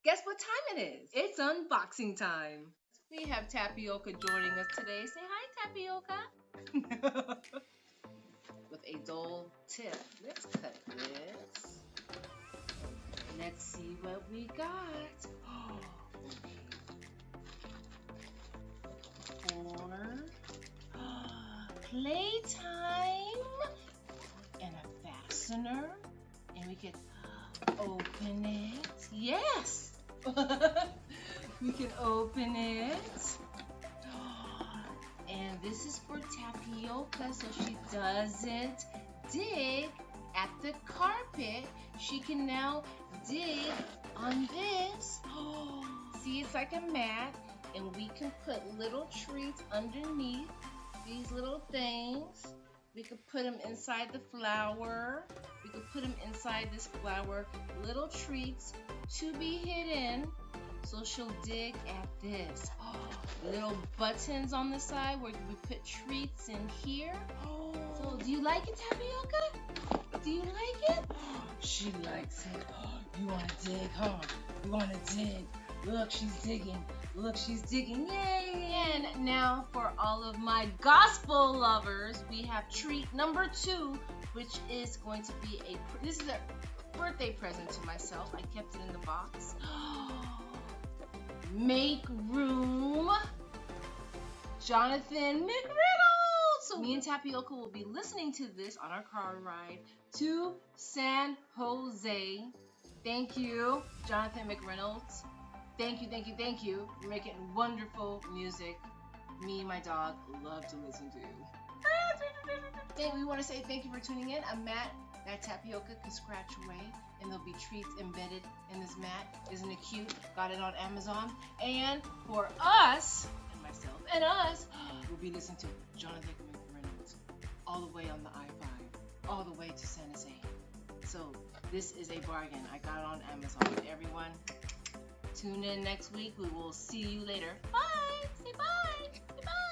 Guess what time it is? It's unboxing time. We have Tapioca joining us today. Say hi, Tapioca. With a dull tip. Let's cut this. Let's see what we got. For Playtime and a fastener. And we can open it. Yes! We can open it. And this is for Tapioca so she doesn't dig at the carpet. She can now dig on this. See, it's like a mat, and we can put little treats underneath these little things. We could put them inside the flower. We could put them inside this flower. Little treats to be hidden. So she'll dig at this. Little buttons on the side where we put treats in here. So do you like it, Tapioca? Do you like it? She likes it. You want to dig, huh? You want to dig. Look, she's digging. Look, she's digging. Yay! And now for all of my gospel lovers, we have treat number 2, which is going to be this is a birthday present to myself. I kept it in the box. Make room, Jonathan Mcreynolds. So me and Tapioca will be listening to this on our car ride to San Jose. Thank you, Jonathan Mcreynolds. Thank you, thank you, thank you. You're making wonderful music. Me and my dog love to listen to. We want to say thank you for tuning in. A mat that Tapioca can scratch away, and there'll be treats embedded in this mat. Isn't it cute? Got it on Amazon. And for us, and myself, and us, we'll be listening to Jonathan McReynolds all the way on the I-5, all the way to San Jose. So this is a bargain. I got it on Amazon. Everyone, tune in next week. We will see you later. Bye. Say bye. Say bye.